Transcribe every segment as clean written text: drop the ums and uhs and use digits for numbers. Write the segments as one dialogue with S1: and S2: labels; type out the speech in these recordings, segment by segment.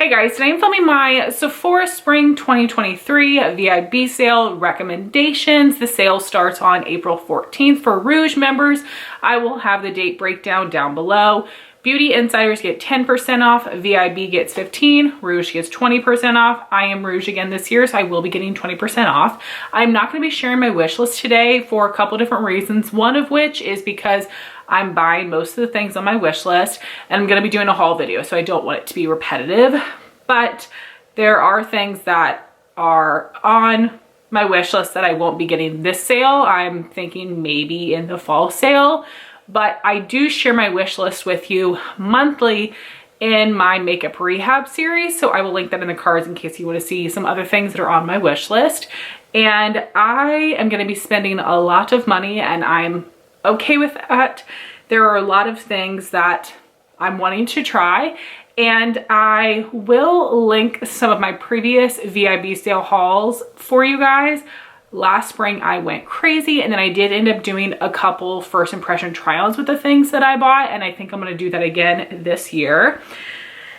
S1: Hey guys, today I'm filming my Sephora Spring 2023 VIB sale recommendations. The sale starts on April 14th for Rouge members. I will have the date breakdown down below. Beauty Insiders get 10% off, VIB gets 15%, Rouge gets 20% off. I am Rouge again this year, so I will be getting 20% off. I'm not going to be sharing my wish list today for a couple different reasons. One of which is because I'm buying most of the things on my wish list and I'm going to be doing a haul video, so I don't want it to be repetitive. But there are things that are on my wish list that I won't be getting this sale. I'm thinking maybe in the fall sale, but I do share my wish list with you monthly in my makeup rehab series. So I will link that in the cards in case you want to see some other things that are on my wish list. And I am going to be spending a lot of money and I'm okay with that. There are a lot of things that I'm wanting to try, and I will link some of my previous VIB sale hauls for you guys. Last spring I went crazy, and then I did end up doing a couple first impression try-ons with the things that I bought, and I think I'm going to do that again this year.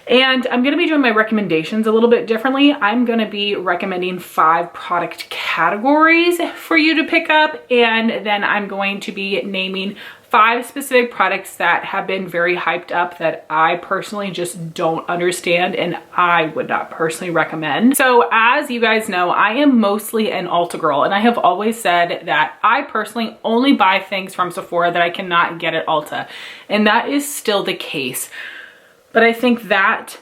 S1: And I'm going to be doing my recommendations a little bit differently. I'm going to be recommending 5 product categories for you to pick up, and then I'm going to be naming 5 specific products that have been very hyped up that I personally just don't understand and I would not personally recommend. So as you guys know, I am mostly an Ulta girl, and I have always said that I personally only buy things from Sephora that I cannot get at Ulta, and that is still the case. But I think that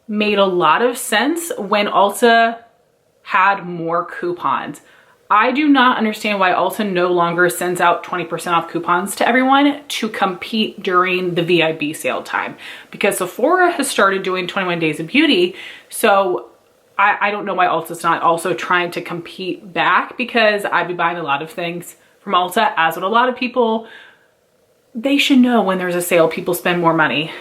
S1: made a lot of sense when Ulta had more coupons. I do not understand why Ulta no longer sends out 20% off coupons to everyone to compete during the VIB sale time, because Sephora has started doing 21 Days of Beauty. So I don't know why Ulta's not also trying to compete back, because I'd be buying a lot of things from Ulta, as would a lot of people. They should know when there's a sale, people spend more money.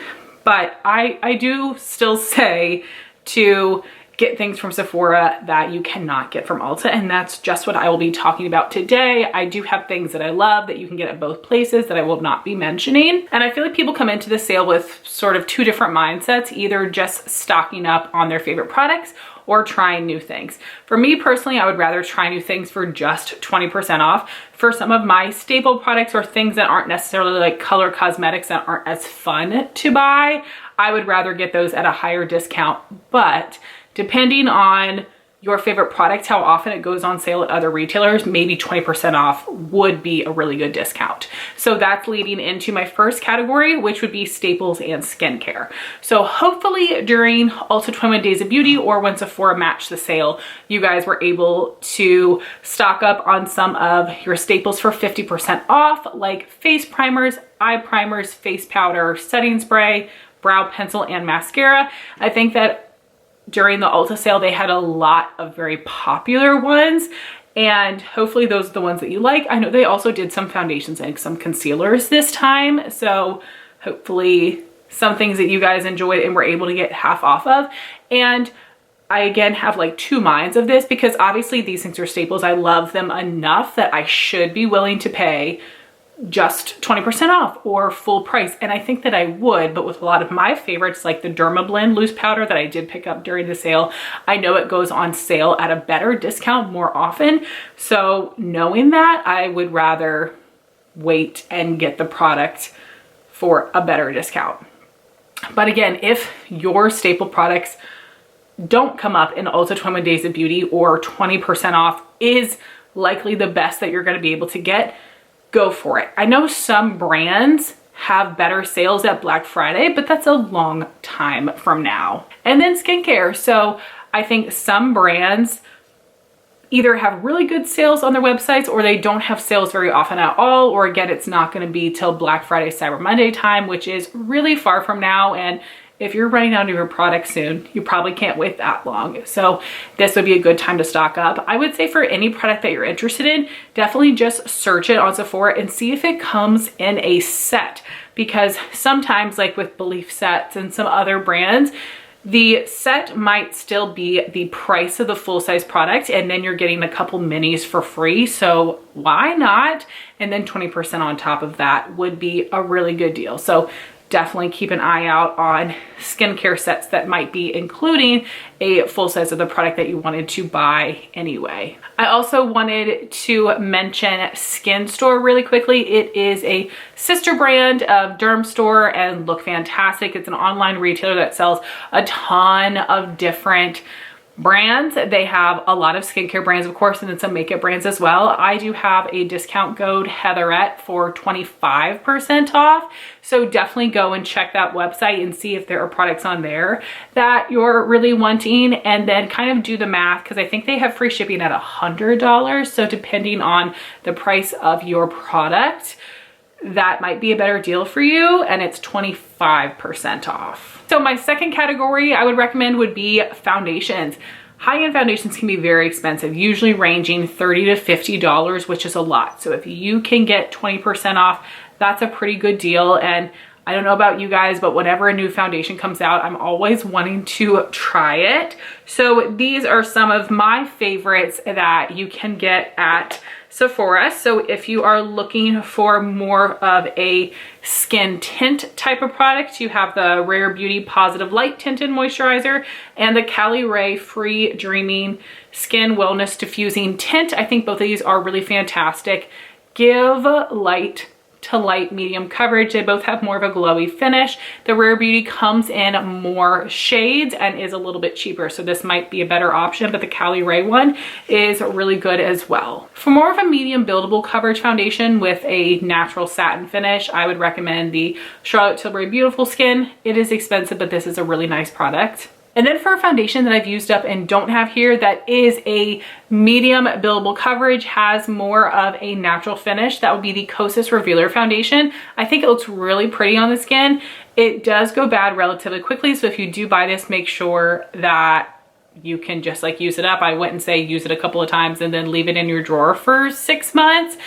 S1: But I do still say to get things from Sephora that you cannot get from Ulta, and that's just what I will be talking about today. I do have things that I love that you can get at both places that I will not be mentioning. And I feel like people come into the sale with sort of 2 different mindsets, either just stocking up on their favorite products or trying new things. For me personally, I would rather try new things for just 20% off. For some of my staple products or things that aren't necessarily like color cosmetics that aren't as fun to buy, I would rather get those at a higher discount. But depending on your favorite product, how often it goes on sale at other retailers, maybe 20% off would be a really good discount. So that's leading into my first category, which would be staples and skincare. So hopefully during Ulta 21 Days of Beauty or when Sephora matched the sale, you guys were able to stock up on some of your staples for 50% off, like face primers, eye primers, face powder, setting spray, brow pencil, and mascara. I think that during the Ulta sale, they had a lot of very popular ones, and hopefully those are the ones that you like. I know they also did some foundations and some concealers this time, so hopefully some things that you guys enjoyed and were able to get half off of. And I again have like 2 minds of this, because obviously these things are staples. I love them enough that I should be willing to pay just 20% off or full price, and I think that I would. But with a lot of my favorites, like the Derma Blend loose powder that I did pick up during the sale, I know it goes on sale at a better discount more often. So knowing that, I would rather wait and get the product for a better discount. But again, if your staple products don't come up in Ulta 21 Days of Beauty, or 20% off is likely the best that you're going to be able to get, go for it. I know some brands have better sales at Black Friday, but that's a long time from now. And then skincare. So I think some brands either have really good sales on their websites, or they don't have sales very often at all, or again, it's not going to be till Black Friday, Cyber Monday time, which is really far from now. And if you're running out of your product soon, you probably can't wait that long. So this would be a good time to stock up. I would say for any product that you're interested in, definitely just search it on Sephora and see if it comes in a set, because sometimes, like with Belief sets and some other brands, the set might still be the price of the full-size product, and then you're getting a couple minis for free. So why not? And then 20% on top of that would be a really good deal. So definitely keep an eye out on skincare sets that might be including a full size of the product that you wanted to buy anyway. I also wanted to mention Skin Store really quickly. It is a sister brand of Derm Store and Look Fantastic. It's an online retailer that sells a ton of different brands. They have a lot of skincare brands, of course, and then some makeup brands as well. I do have a discount code Heatherette for 25% off. So definitely go and check that website and see if there are products on there that you're really wanting, and then kind of do the math, because I think they have free shipping at $100. So depending on the price of your product, that might be a better deal for you, and it's 25% off. So my second category I would recommend would be foundations. High-end foundations can be very expensive, usually ranging $30 to $50, which is a lot. So if you can get 20% off, that's a pretty good deal. And I don't know about you guys, but whenever a new foundation comes out, I'm always wanting to try it. So these are some of my favorites that you can get at Sephora. So if you are looking for more of a skin tint type of product, you have the Rare Beauty Positive Light Tinted Moisturizer and the Cali Ray Free Dreaming Skin Wellness Diffusing Tint. I think both of these are really fantastic. Give light to light medium coverage. They both have more of a glowy finish. The Rare Beauty comes in more shades and is a little bit cheaper, so this might be a better option, but the Cali Ray one is really good as well. For more of a medium buildable coverage foundation with a natural satin finish, I would recommend the Charlotte Tilbury Beautiful Skin. It is expensive, but this is a really nice product. And then for a foundation that I've used up and don't have here that is a medium buildable coverage, has more of a natural finish, that would be the Kosas Revealer Foundation. I think it looks really pretty on the skin. It does go bad relatively quickly, so if you do buy this, make sure that you can just like use it up. I wouldn't say use it a couple of times and then leave it in your drawer for 6 months.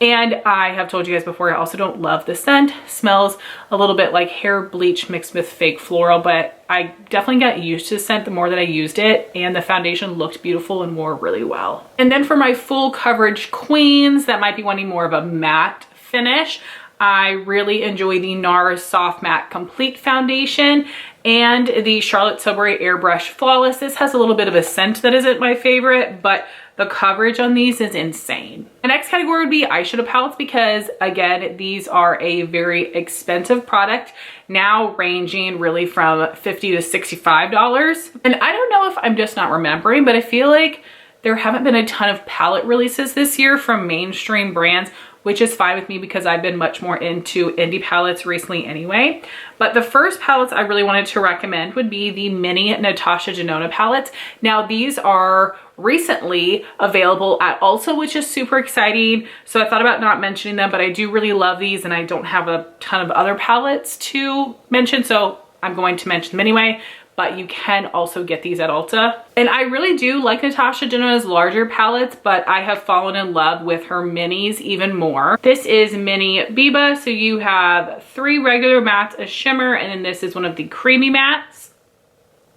S1: And I have told you guys before, I also don't love the scent. Smells a little bit like hair bleach mixed with fake floral, but I definitely got used to the scent the more that I used it, and the foundation looked beautiful and wore really well. And then for my full coverage queens that might be wanting more of a matte finish, I really enjoy the NARS Soft Matte Complete Foundation and the Charlotte Tilbury Airbrush Flawless. This has a little bit of a scent that isn't my favorite, but the coverage on these is insane. The next category would be eyeshadow palettes, because again, these are a very expensive product, now ranging really from $50 to $65. And I don't know if I'm just not remembering, but I feel like there haven't been a ton of palette releases this year from mainstream brands, which is fine with me because I've been much more into indie palettes recently anyway. But the first palettes I really wanted to recommend would be the mini Natasha Denona palettes. Now these are recently available at Ulta, which is super exciting. So I thought about not mentioning them, but I do really love these and I don't have a ton of other palettes to mention, so I'm going to mention them anyway. But you can also get these at Ulta. And I really do like Natasha Denona's larger palettes, but I have fallen in love with her minis even more. This is Mini Biba, so you have 3 regular mattes, a shimmer, and then this is one of the creamy mattes.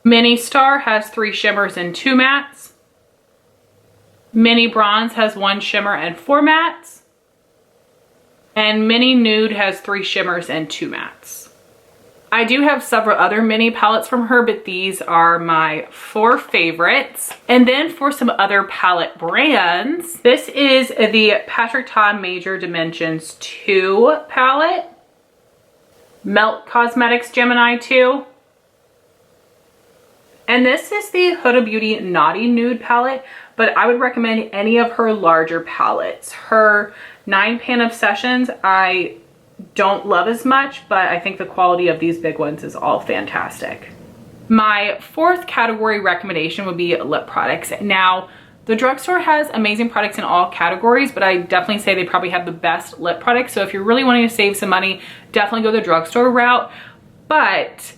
S1: Mini Star has 3 shimmers and 2 mattes. Mini Bronze has 1 shimmer and 4 mattes. And Mini Nude has 3 shimmers and 2 mattes. I do have several other mini palettes from her, but these are my 4 favorites. And then for some other palette brands, this is the Patrick Ta Major Dimensions 2 palette. Melt Cosmetics Gemini 2. And this is the Huda Beauty Naughty Nude palette, but I would recommend any of her larger palettes. Her 9 Pan Obsessions, I don't love as much, but I think the quality of these big ones is all fantastic. My 4th category recommendation would be lip products. Now, the drugstore has amazing products in all categories, but I definitely say they probably have the best lip products. So if you're really wanting to save some money, definitely go the drugstore route. But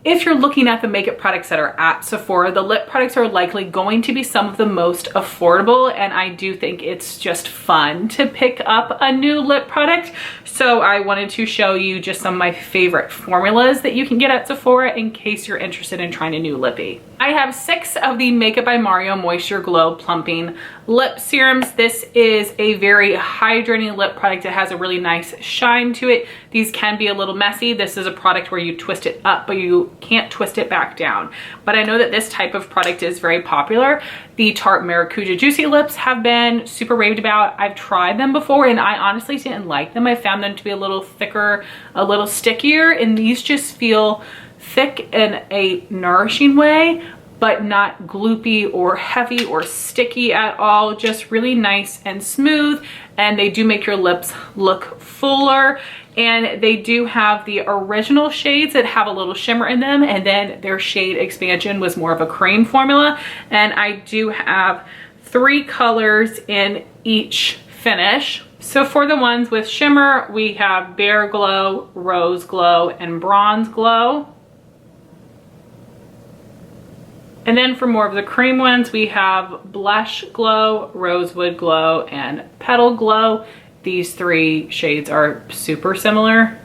S1: if you're looking at the makeup products that are at Sephora, the lip products are likely going to be some of the most affordable, and I do think it's just fun to pick up a new lip product. So I wanted to show you just some of my favorite formulas that you can get at Sephora in case you're interested in trying a new lippie. I have 6 of the Makeup by Mario Moisture Glow Plumping Lip Serums. This is a very hydrating lip product. It has a really nice shine to it. These can be a little messy. This is a product where you twist it up, but you can't twist it back down. But I know that this type of product is very popular. The Tarte Maracuja Juicy Lips have been super raved about. I've tried them before and I honestly didn't like them. I found them to be a little thicker, a little stickier, and these just feel thick in a nourishing way, but not gloopy or heavy or sticky at all. Just really nice and smooth, and they do make your lips look fuller. And they do have the original shades that have a little shimmer in them, and then their shade expansion was more of a cream formula. And I do have 3 colors in each finish. So for the ones with shimmer, we have Bare Glow, Rose Glow, and Bronze Glow. And then for more of the cream ones, we have Blush Glow, Rosewood Glow, and Petal Glow. These 3 shades are super similar.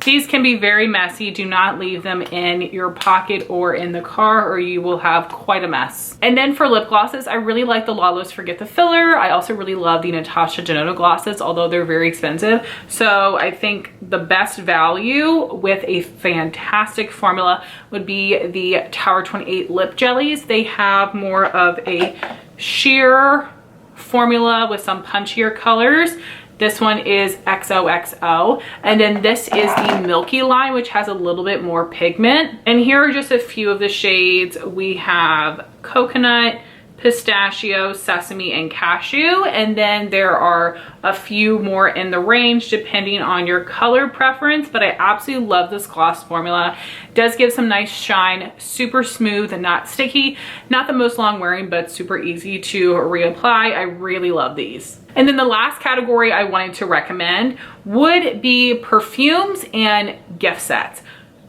S1: These can be very messy. Do not leave them in your pocket or in the car or you will have quite a mess. And then for lip glosses, I really like the Lawless Forget the Filler. I also really love the Natasha Denona glosses, although they're very expensive. So I think the best value with a fantastic formula would be the Tower 28 lip jellies. They have more of a sheer formula with some punchier colors. This one is XOXO, and then this is the Milky line, which has a little bit more pigment. And here are just a few of the shades. We have Coconut, Pistachio, Sesame, and Cashew, and then there are a few more in the range depending on your color preference. But I absolutely love this gloss formula. It does give some nice shine, super smooth and not sticky. Not the most long wearing, but super easy to reapply. I really love these. And then the last category I wanted to recommend would be perfumes and gift sets.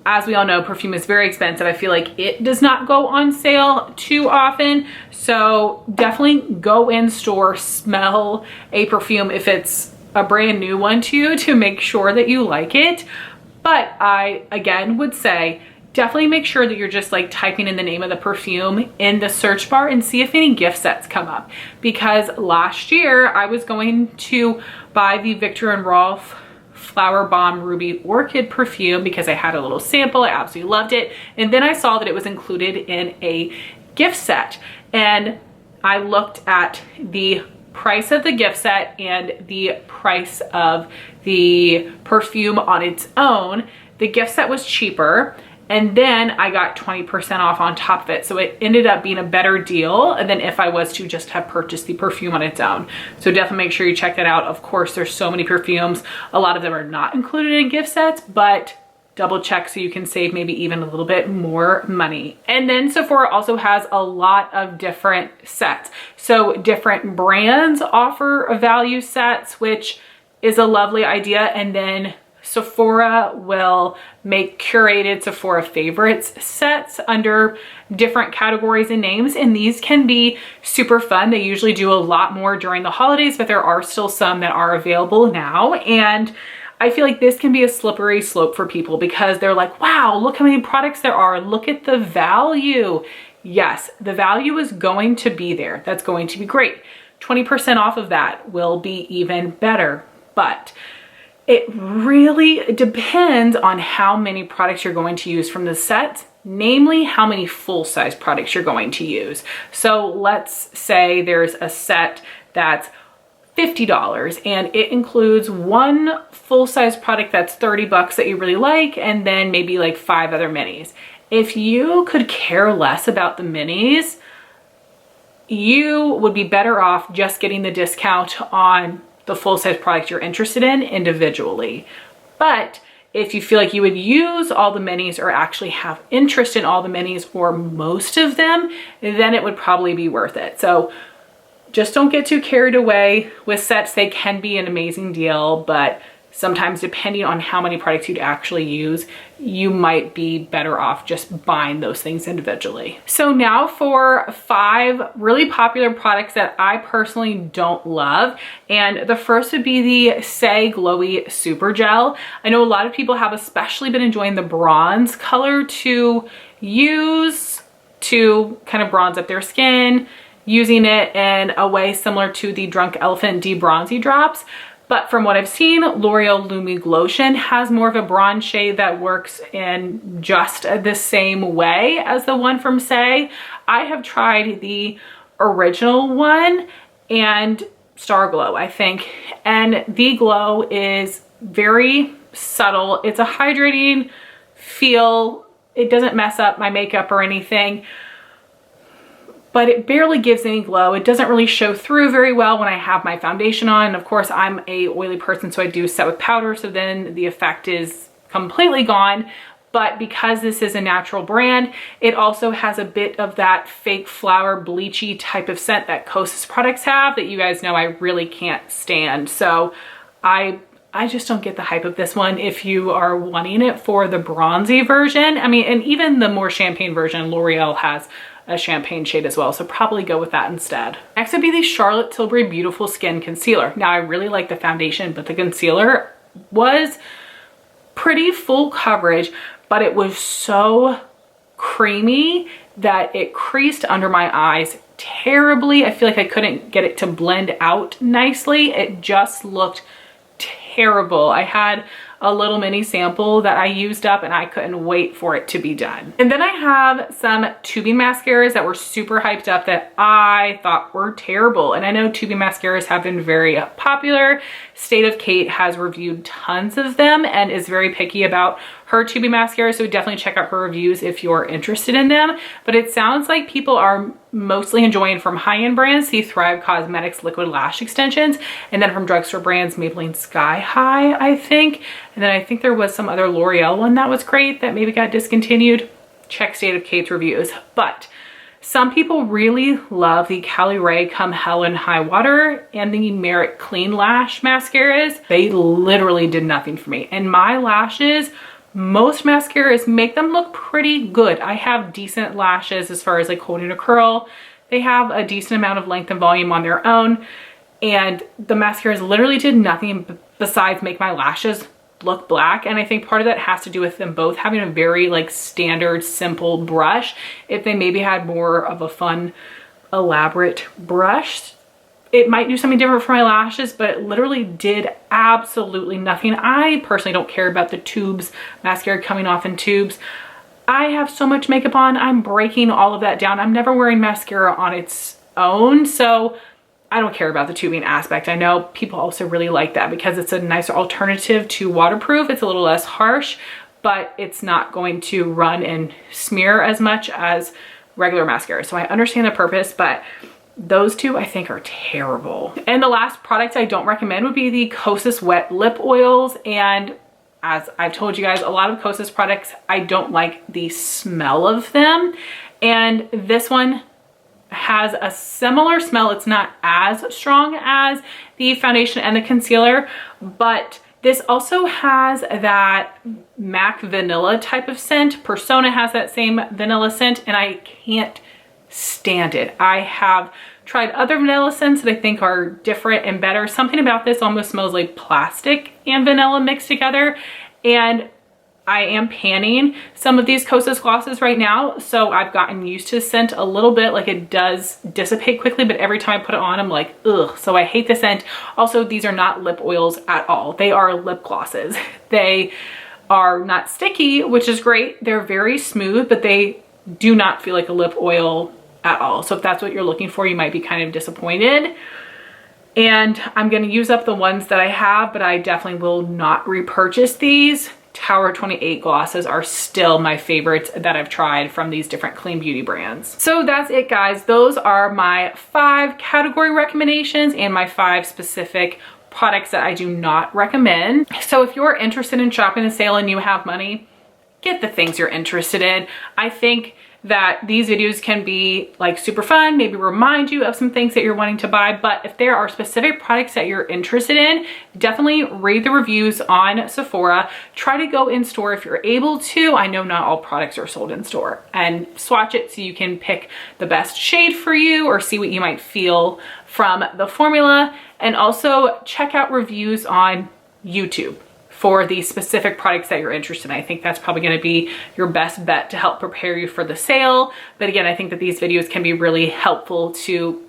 S1: As we all know, perfume is very expensive. I feel like it does not go on sale too often. So definitely go in store, smell a perfume if it's a brand new one to you, to make sure that you like it. But I, again, would say definitely make sure that you're just like typing in the name of the perfume in the search bar and see if any gift sets come up. Because last year I was going to buy the Viktor and Rolf Flower Bomb Ruby Orchid perfume because I had a little sample. I absolutely loved it. And then I saw that it was included in a gift set. And I looked at the price of the gift set and the price of the perfume on its own. The gift set was cheaper. And then I got 20% off on top of it. So it ended up being a better deal than if I was to just have purchased the perfume on its own. So definitely make sure you check that out. Of course, there's so many perfumes. A lot of them are not included in gift sets, but double check so you can save maybe even a little bit more money. And then Sephora also has a lot of different sets. So different brands offer value sets, which is a lovely idea. And then Sephora will make curated Sephora favorites sets under different categories and names, and these can be super fun. They usually do a lot more during the holidays, but there are still some that are available now. And I feel like this can be a slippery slope for people because they're like, wow, look how many products there are. Look at the value. Yes, the value is going to be there. That's going to be great. 20% off of that will be even better, but it really depends on how many products you're going to use from the set, namely how many full-size products you're going to use. So let's say there's a set that's $50 and it includes one full-size product that's $30 that you really like, and then maybe like 5 other minis. If you could care less about the minis, you would be better off just getting the discount on the full-size product you're interested in individually. But if you feel like you would use all the minis or actually have interest in all the minis or most of them, then it would probably be worth it. So just don't get too carried away with sets. They can be an amazing deal, but sometimes depending on how many products you'd actually use, you might be better off just buying those things individually. So now for 5 really popular products that I personally don't love. And the first would be the Say Glowy Super Gel. I know a lot of people have especially been enjoying the bronze color to use to kind of bronze up their skin, using it in a way similar to the Drunk Elephant De-Bronzy Drops. But from what I've seen, L'Oreal Lumi Glotion has more of a bronze shade that works in just the same way as the one from Say. I have tried the original one and Star Glow, I think. And the glow is very subtle. It's a hydrating feel. It doesn't mess up my makeup or anything, but it barely gives any glow. It doesn't really show through very well when I have my foundation on. Of course, I'm a oily person, so I do set with powder, so then the effect is completely gone. But because this is a natural brand, it also has a bit of that fake flower bleachy type of scent that Kosas products have that you guys know I really can't stand. So I just don't get the hype of this one if you are wanting it for the bronzy version. I mean, and even the more champagne version, L'Oreal has a champagne shade as well, so probably go with that instead. Next would be the Charlotte Tilbury Beautiful Skin Concealer. Now I really like the foundation, but the concealer was pretty full coverage, but it was so creamy that it creased under my eyes terribly. I feel like I couldn't get it to blend out nicely. It just looked terrible. I had a little mini sample that I used up and I couldn't wait for it to be done. And then I have some tubing mascaras that were super hyped up that I thought were terrible. And I know tubing mascaras have been very popular. State of Kate has reviewed tons of them and is very picky about her tubing mascara, so definitely check out her reviews if you're interested in them. But it sounds like people are mostly enjoying from high-end brands the Thrive Cosmetics liquid lash extensions, and then from drugstore brands Maybelline Sky High, I think. And then I think there was some other L'Oreal one that was great that maybe got discontinued. Check State of Kate's reviews. But some people really love the Cali Ray Come Hell and High Water and the Merit Clean Lash mascaras. They literally did nothing for me. And my lashes, most mascaras make them look pretty good. I have decent lashes as far as like holding a curl. They have a decent amount of length and volume on their own. And the mascaras literally did nothing besides make my lashes look black. And I think part of that has to do with them both having a very like standard, simple brush. If they maybe had more of a fun, elaborate brush, it might do something different for my lashes, but it literally did absolutely nothing. I personally don't care about the tubes, mascara coming off in tubes. I have so much makeup on, I'm breaking all of that down. I'm never wearing mascara on its own, so I don't care about the tubing aspect. I know people also really like that because it's a nicer alternative to waterproof. It's a little less harsh, but it's not going to run and smear as much as regular mascara. So I understand the purpose, but those two I think are terrible. And the last product I don't recommend would be the Kosas Wet Lip Oils. And as I've told you guys, a lot of Kosas products, I don't like the smell of them. And this one has a similar smell. It's not as strong as the foundation and the concealer, but this also has that MAC vanilla type of scent. Persona has that same vanilla scent and I can't stand it. I have tried other vanilla scents that I think are different and better. Something about this almost smells like plastic and vanilla mixed together. And I am panning some of these Kosas glosses right now, so I've gotten used to the scent a little bit. Like it does dissipate quickly, but every time I put it on, I'm like, ugh. So I hate the scent. Also, these are not lip oils at all. They are lip glosses. They are not sticky, which is great. They're very smooth, but they do not feel like a lip oil at all. So if that's what you're looking for, you might be kind of disappointed. And I'm going to use up the ones that I have, but I definitely will not repurchase these. Tower 28 glosses are still my favorites that I've tried from these different clean beauty brands. So that's it, guys. Those are my 5 category recommendations and my 5 specific products that I do not recommend. So if you're interested in shopping the sale and you have money, get the things you're interested in. I think that these videos can be like super fun, maybe remind you of some things that you're wanting to buy. But if there are specific products that you're interested in, definitely read the reviews on Sephora. Try to go in store if you're able to. I know not all products are sold in store, and swatch it so you can pick the best shade for you or see what you might feel from the formula. And also check out reviews on YouTube for the specific products that you're interested in. I think that's probably gonna be your best bet to help prepare you for the sale. But again, I think that these videos can be really helpful to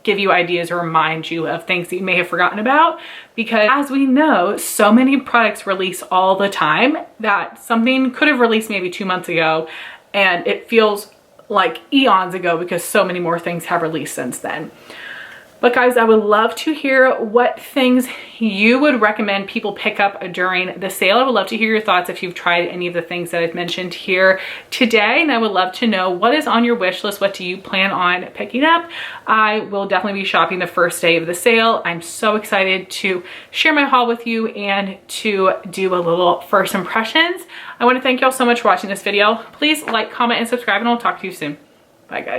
S1: give you ideas or remind you of things that you may have forgotten about, because as we know, so many products release all the time that something could have released maybe 2 months ago and it feels like eons ago because so many more things have released since then. But guys, I would love to hear what things you would recommend people pick up during the sale. I would love to hear your thoughts if you've tried any of the things that I've mentioned here today. And I would love to know what is on your wish list. What do you plan on picking up? I will definitely be shopping the first day of the sale. I'm so excited to share my haul with you and to do a little first impressions. I want to thank y'all so much for watching this video. Please like, comment, and subscribe, and I'll talk to you soon. Bye, guys.